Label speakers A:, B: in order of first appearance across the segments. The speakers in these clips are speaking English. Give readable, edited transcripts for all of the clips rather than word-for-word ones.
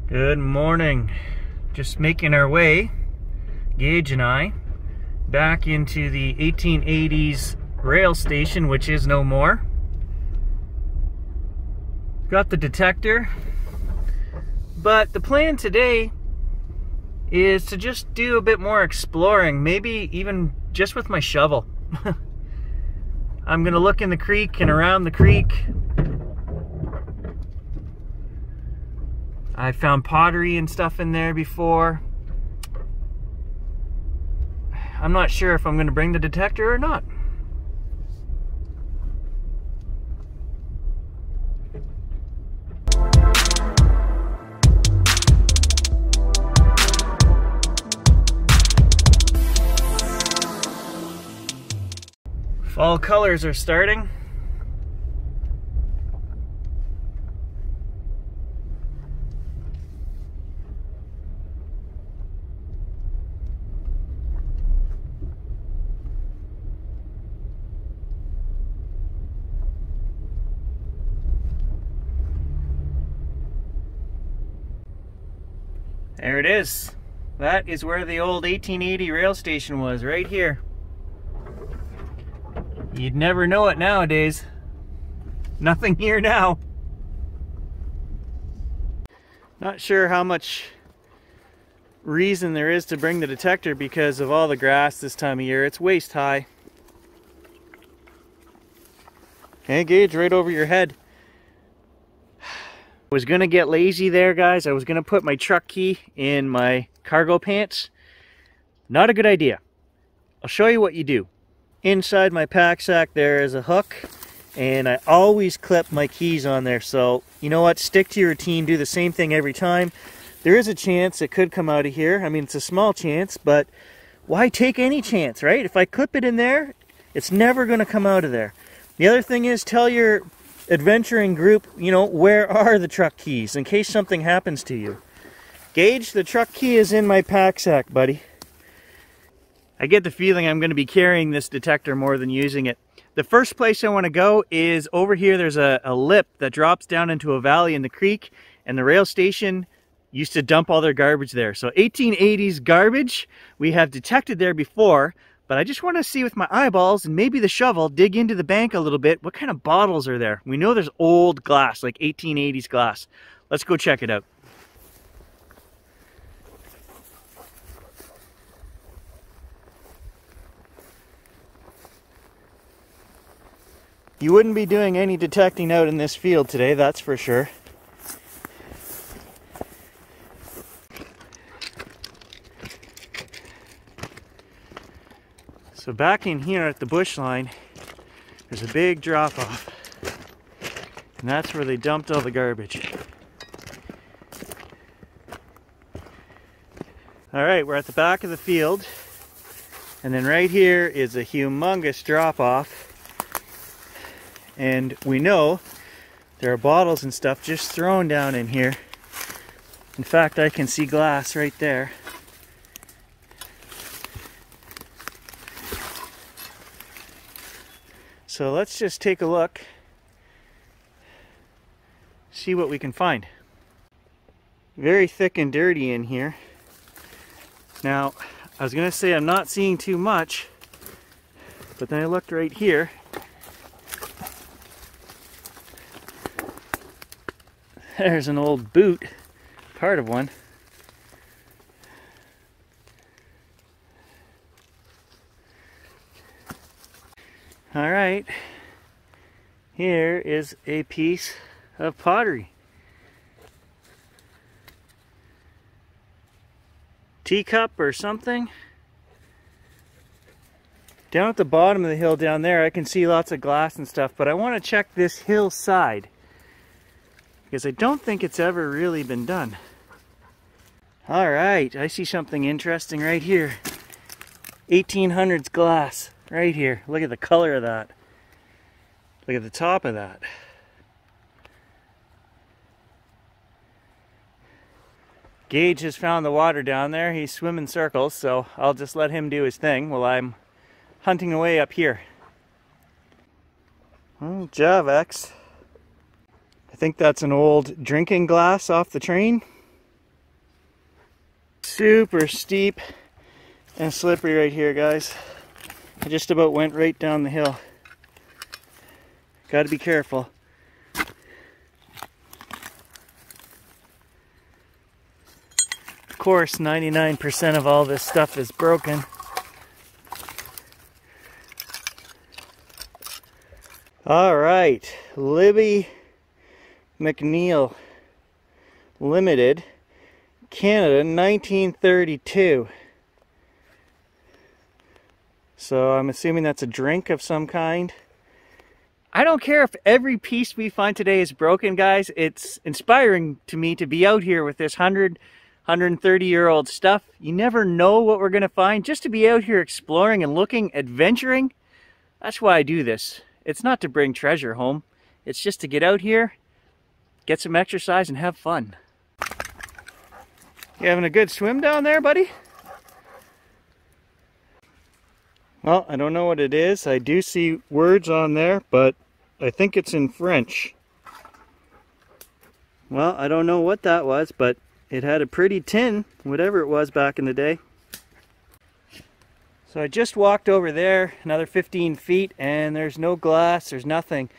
A: Good morning. Just making our way, Gage and I, back into the 1880s rail station, which is no more. Got the detector, but the plan today is to just do a bit more exploring, maybe even just with my shovel. I'm gonna look in the creek and around the creek. I found pottery and stuff in there before. I'm not sure if I'm going to bring the detector or not. Fall colors are starting. There it is. That is where the old 1880 rail station was, right here. You'd never know it nowadays. Nothing here now. Not sure how much reason there is to bring the detector because of all the grass this time of year. It's waist high. Okay, Gage, right over your head. Was gonna get lazy there, guys. I was gonna put my truck key in my cargo pants. Not a good idea. I'll show you what you do. Inside my pack sack there is a hook, and I always clip my keys on there. So you know what, stick to your routine, do the same thing every time. There is a chance it could come out of here. I mean, it's a small chance, but why take any chance, right? If I clip it in there, it's never gonna come out of there. The other thing is, tell your adventuring group, you know, where are the truck keys in case something happens to you. Gage, the truck key is in my pack sack, buddy. I get the feeling I'm going to be carrying this detector more than using it. The first place I want to go is over here. There's a lip that drops down into a valley in the creek, and the rail station used to dump all their garbage there. So 1880s garbage we have detected there before, but I just want to see with my eyeballs and maybe the shovel, dig into the bank a little bit. What kind of bottles are there? We know there's old glass, like 1880s glass. Let's go check it out. You wouldn't be doing any detecting out in this field today, that's for sure. So back in here at the bush line, there's a big drop off, and that's where they dumped all the garbage. All right, we're at the back of the field, and then right here is a humongous drop off, and we know there are bottles and stuff just thrown down in here. In fact, I can see glass right there. So let's just take a look, see what we can find. Very thick and dirty in here. Now, I was gonna say I'm not seeing too much, but then I looked right here. There's an old boot, part of one. All right, here is a piece of pottery. Teacup or something. Down at the bottom of the hill down there, I can see lots of glass and stuff, but I want to check this hillside because I don't think it's ever really been done. All right, I see something interesting right here. 1800s glass. Right here. Look at the color of that. Look at the top of that. Gage has found the water down there. He's swimming circles, so I'll just let him do his thing while I'm hunting away up here. Well, Javex. I think that's an old drinking glass off the train. super steep and slippery right here, guys. I just about went right down the hill. Got to be careful. Of course, 99% of all this stuff is broken. All right, Libby McNeil Limited, Canada, 1932. So I'm assuming that's a drink of some kind. I don't care if every piece we find today is broken, guys. It's inspiring to me to be out here with this 130-year-old stuff. You never know what we're going to find. Just to be out here exploring and looking, adventuring, that's why I do this. It's not to bring treasure home. It's just to get out here, get some exercise, and have fun. You having a good swim down there, buddy? Well, I don't know what it is. I do see words on there, but I think it's in French. Well, I don't know what that was, but it had a pretty tin, whatever it was back in the day. So I just walked over there, another 15 feet, and there's no glass, there's nothing.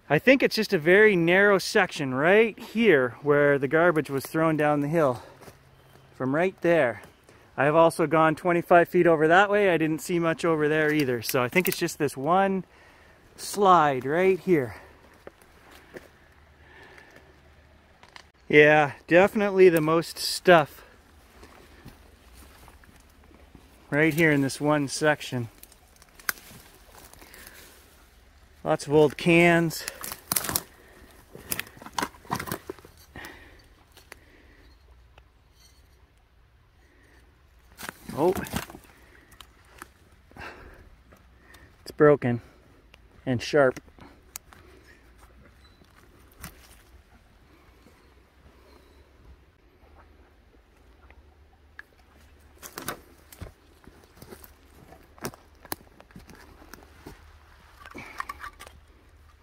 A: I think it's just a very narrow section right here where the garbage was thrown down the hill. From right there. I have also gone 25 feet over that way. I didn't see much over there either. So I think it's just this one slide right here. Yeah, definitely the most stuff right here in this one section. Lots of old cans. Oh, it's broken and sharp.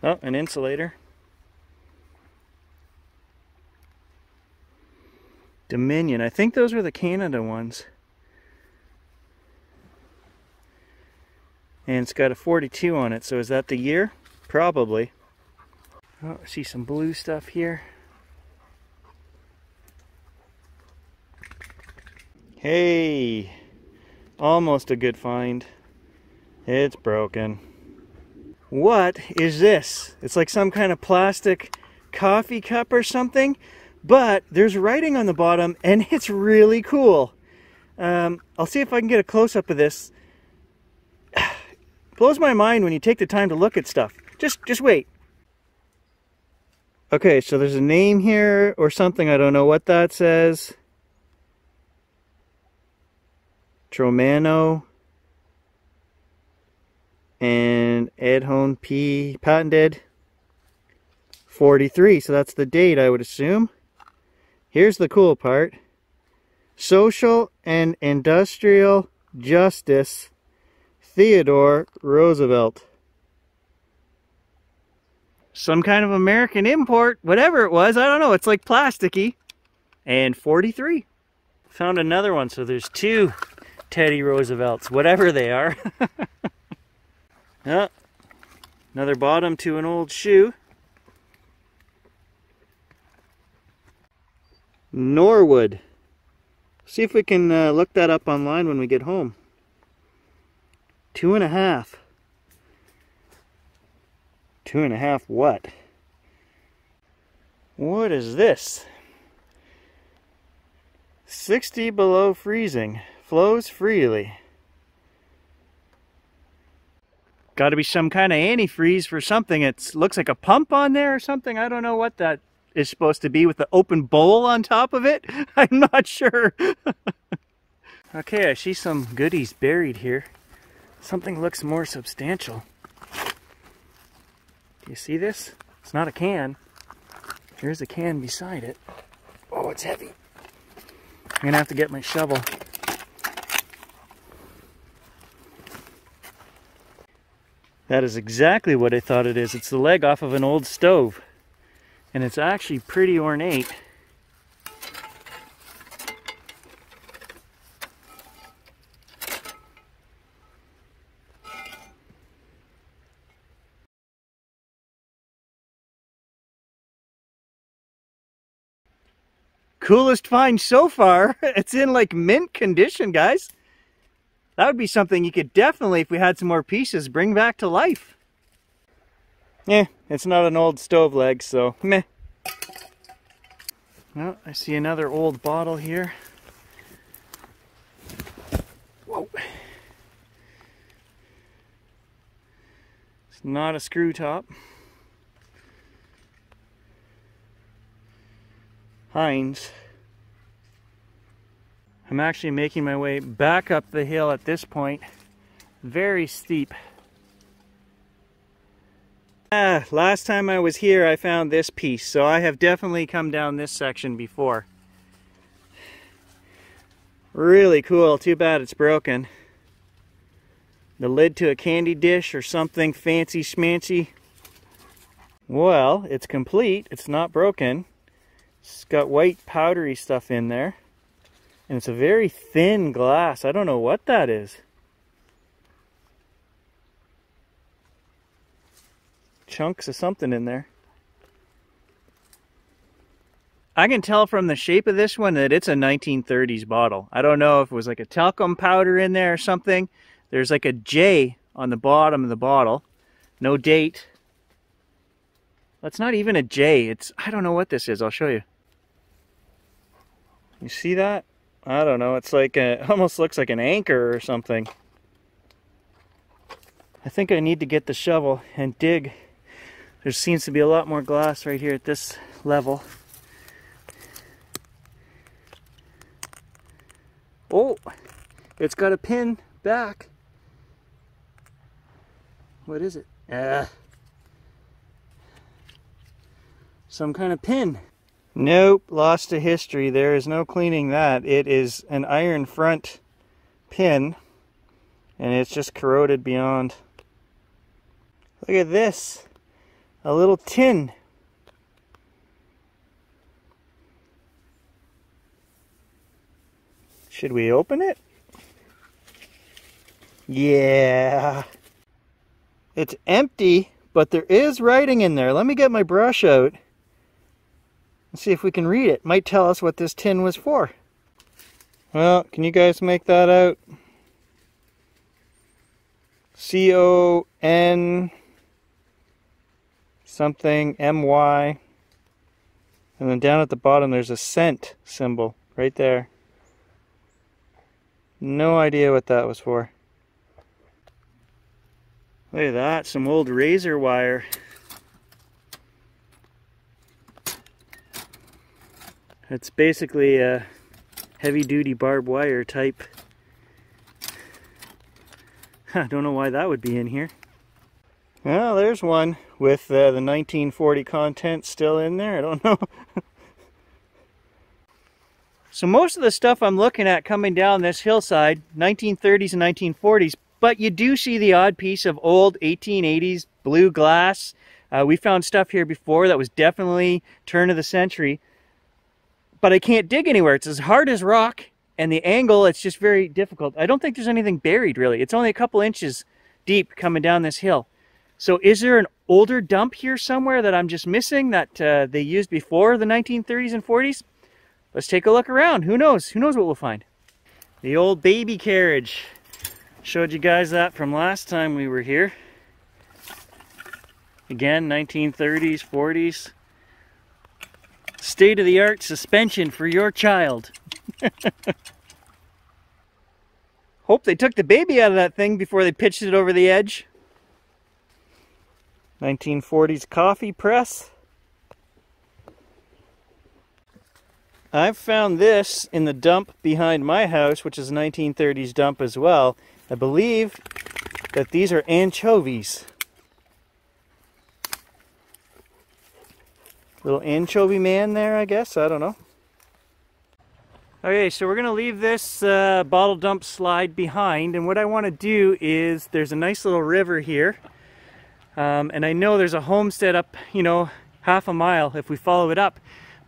A: Oh, an insulator. Dominion. I think those were the Canada ones. And it's got a 42 on it, so is that the year? Probably. Oh, I see some blue stuff here. Hey, almost a good find. It's broken. What is this? It's like some kind of plastic coffee cup or something, but there's writing on the bottom and it's really cool. I'll see if I can get a close-up of this. Blows my mind when you take the time to look at stuff. Just wait. Okay, so there's a name here or something. I don't know what that says. Tromano and Edhone P. Patented 43. So that's the date, I would assume. Here's the cool part. Social and Industrial Justice, Theodore Roosevelt. Some kind of American import, whatever it was, I don't know, it's like plasticky. And 43. Found another one, so there's two Teddy Roosevelts, whatever they are. Oh, another bottom to an old shoe. Norwood. See if we can look that up online when we get home. 2.5. 2.5 what? What is this? 60 below freezing. Flows freely. Got to be some kind of antifreeze for something. It looks like a pump on there or something. I don't know what that is supposed to be with the open bowl on top of it. I'm not sure. Okay, I see some goodies buried here. Something looks more substantial. Do you see this? It's not a can. Here's a can beside it. Oh, it's heavy. I'm gonna have to get my shovel. That is exactly what I thought it is. It's the leg off of an old stove. And it's actually pretty ornate. Coolest find so far. It's in like mint condition, guys. That would be something you could definitely, if we had some more pieces, bring back to life. Yeah, it's not an old stove leg, so meh. Oh, I see another old bottle here. Whoa. It's not a screw top. Heinz. I'm actually making my way back up the hill at this point. Very steep. Last time I was here I found this piece, so I have definitely come down this section before. Really cool, too bad it's broken. The lid to a candy dish or something fancy schmancy. Well, it's complete, it's not broken. It's got white powdery stuff in there. And it's a very thin glass. I don't know what that is. Chunks of something in there. I can tell from the shape of this one that it's a 1930s bottle. I don't know if it was like a talcum powder in there or something. There's like a J on the bottom of the bottle. No date. That's not even a J. I don't know what this is. I'll show you. You see that? I don't know. It's like it almost looks like an anchor or something. I think I need to get the shovel and dig. There seems to be a lot more glass right here at this level. Oh, it's got a pin back. What is it? Some kind of pin. Nope, lost to history. There is no cleaning that. It is an iron front pin, and it's just corroded beyond. Look at this. A little tin. Should we open it? Yeah. It's empty, but there is writing in there. Let me get my brush out. Let's see if we can read it. Might tell us what this tin was for. Well, can you guys make that out? C-O-N something M-Y. And then down at the bottom there's a cent symbol right there. No idea what that was for. Look at that, some old razor wire. It's basically a heavy-duty barbed wire type. I don't know why that would be in here. Well, there's one with the 1940 content still in there. I don't know. So most of the stuff I'm looking at coming down this hillside, 1930s and 1940s, but you do see the odd piece of old 1880s blue glass. We found stuff here before that was definitely turn of the century. But I can't dig anywhere. It's as hard as rock, and the angle, it's just very difficult. I don't think there's anything buried, really. It's only a couple inches deep coming down this hill. So is there an older dump here somewhere that I'm just missing that they used before the 1930s and 40s? Let's take a look around. Who knows? Who knows what we'll find? The old baby carriage. Showed you guys that from last time we were here. Again, 1930s, 40s. State-of-the-art suspension for your child. Hope they took the baby out of that thing before they pitched it over the edge. 1940s coffee press. I've found this in the dump behind my house, which is a 1930s dump as well. I believe that these are anchovies. Little anchovy man there, I guess. I don't know. Okay, so we're going to leave this bottle dump slide behind. And what I want to do is, there's a nice little river here. And I know there's a homestead up, you know, half a mile if we follow it up.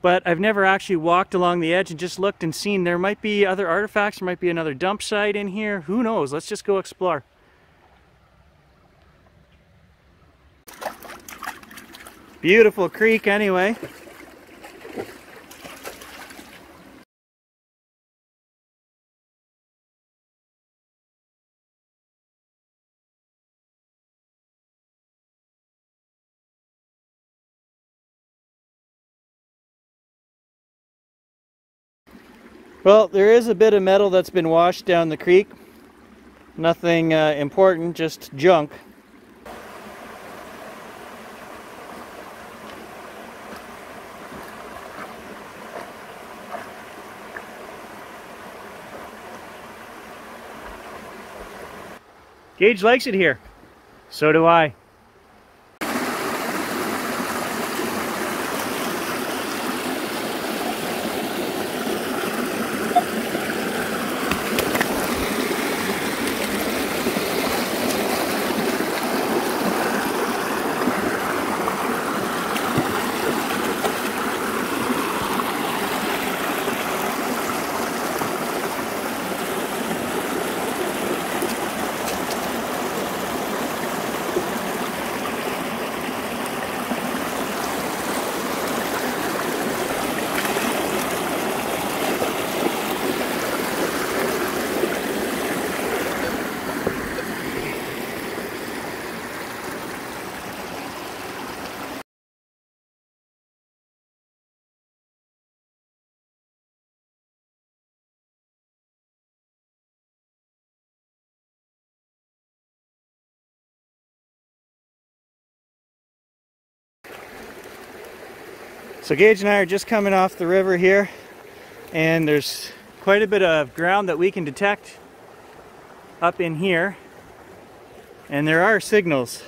A: But I've never actually walked along the edge and just looked and seen. There might be other artifacts. There might be another dump site in here. Who knows? Let's just go explore. Beautiful creek anyway. Well, there is a bit of metal that's been washed down the creek. Nothing important, just junk. Gage likes it here. So do I. So Gage and I are just coming off the river here, and there's quite a bit of ground that we can detect up in here, and there are signals.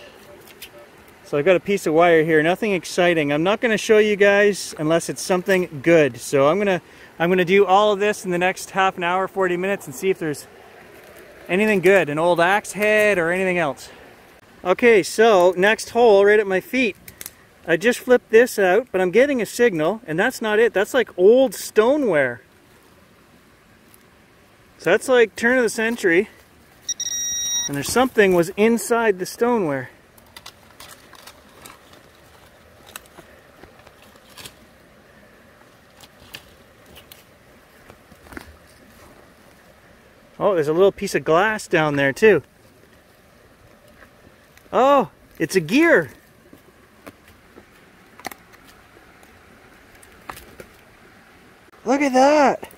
A: So I've got a piece of wire here, nothing exciting. I'm not going to show you guys unless it's something good. So I'm gonna do all of this in the next half an hour, 40 minutes, and see if there's anything good, an old axe head or anything else. Okay, so next hole right at my feet. I just flipped this out, but I'm getting a signal, and that's not it. That's like old stoneware. So that's like turn of the century, and there's something was inside the stoneware. Oh, there's a little piece of glass down there too. Oh, it's a gear. Look at that!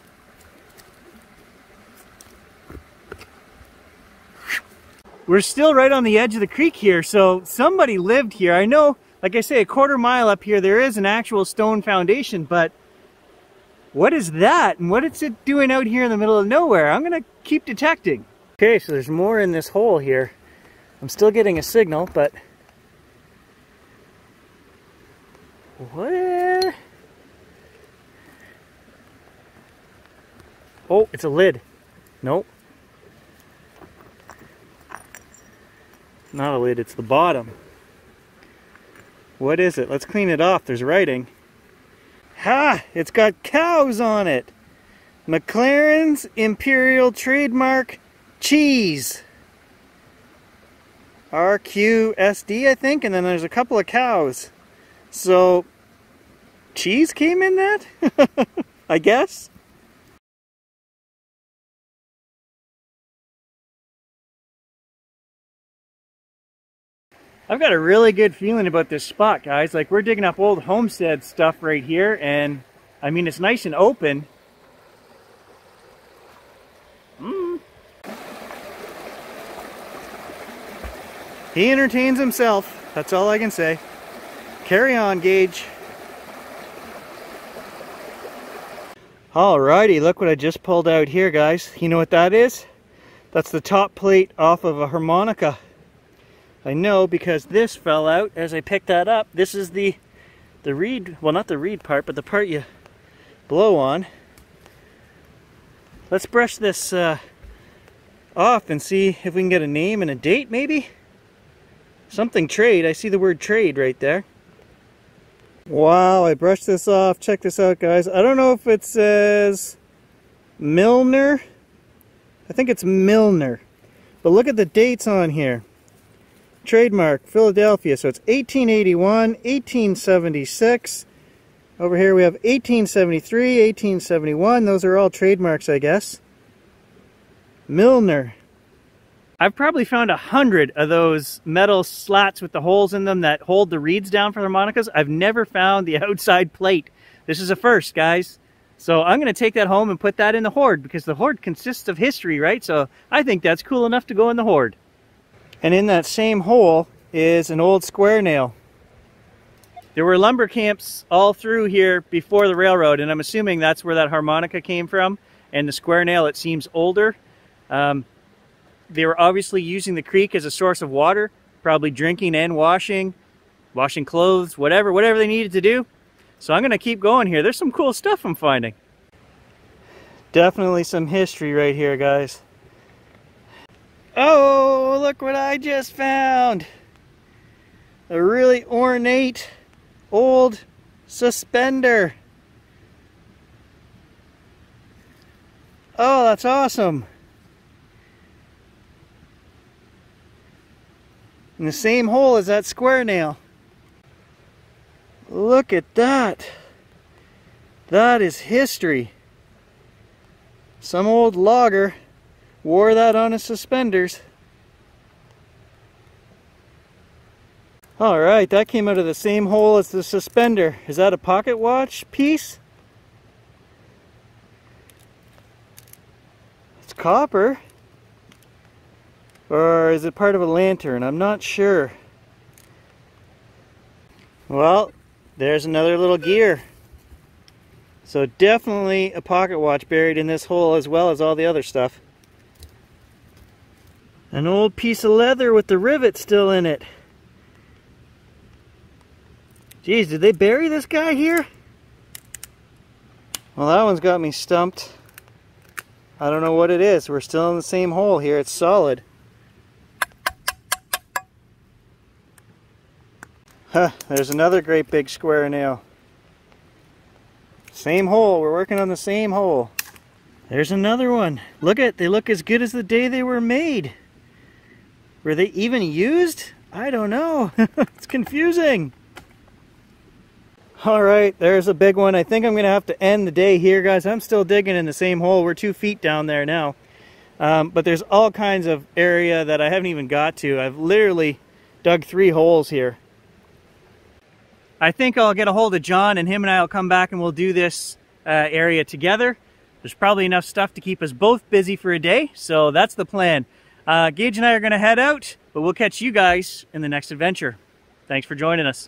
A: We're still right on the edge of the creek here, so somebody lived here. I know, like I say, a quarter mile up here there is an actual stone foundation, but what is that? And what is it doing out here in the middle of nowhere? I'm gonna keep detecting. Okay, so there's more in this hole here. I'm still getting a signal, but what? Oh, it's a lid. Nope. Not a lid, it's the bottom. What is it? Let's clean it off. There's writing. Ha! It's got cows on it. McLaren's Imperial Trademark Cheese. RQSD, I think, and then there's a couple of cows. So, cheese came in that? I guess? I've got a really good feeling about this spot, guys. Like, we're digging up old homestead stuff right here, and I mean, it's nice and open. He entertains himself. That's all I can say. Carry on, Gage. Alrighty, look what I just pulled out here, guys. You know what that is? That's the top plate off of a harmonica. I know because this fell out as I picked that up. This is the reed, well, not the reed part, but the part you blow on. Let's brush this off and see if we can get a name and a date, maybe? Something trade. I see the word trade right there. Wow, I brushed this off. Check this out, guys. I don't know if it says Milner. I think it's Milner. But look at the dates on here. Trademark, Philadelphia. So it's 1881, 1876. Over here we have 1873, 1871. Those are all trademarks, I guess. Milner. I've probably found 100 of those metal slats with the holes in them that hold the reeds down for harmonicas. I've never found the outside plate. This is a first, guys. So I'm going to take that home and put that in the hoard, because the hoard consists of history, right? So I think that's cool enough to go in the hoard. And in that same hole is an old square nail. There were lumber camps all through here before the railroad, and I'm assuming that's where that harmonica came from. And the square nail, it seems older. They were obviously using the creek as a source of water, probably drinking and washing clothes, whatever they needed to do. So I'm going to keep going here. There's some cool stuff I'm finding. Definitely some history right here, guys. Oh, look what I just found. A really ornate old suspender. Oh, that's awesome. In the same hole as that square nail. Look at that. That is history. Some old logger wore that on his suspenders. Alright, that came out of the same hole as the suspender. Is that a pocket watch piece? It's copper. Or is it part of a lantern? I'm not sure. Well, there's another little gear. So definitely a pocket watch buried in this hole, as well as all the other stuff. An old piece of leather with the rivet still in it. Geez, did they bury this guy here? Well, that one's got me stumped. I don't know what it is. We're still in the same hole here. It's solid. Huh, there's another great big square nail. Same hole. We're working on the same hole. There's another one. They look as good as the day they were made. Were they even used? I don't know. It's confusing. Alright, there's a big one. I think I'm going to have to end the day here, guys. I'm still digging in the same hole. We're 2 feet down there now. But there's all kinds of area that I haven't even got to. I've literally dug 3 holes here. I think I'll get a hold of John, and him and I will come back and we'll do this area together. There's probably enough stuff to keep us both busy for a day, so that's the plan. Gage and I are going to head out, but we'll catch you guys in the next adventure. Thanks for joining us.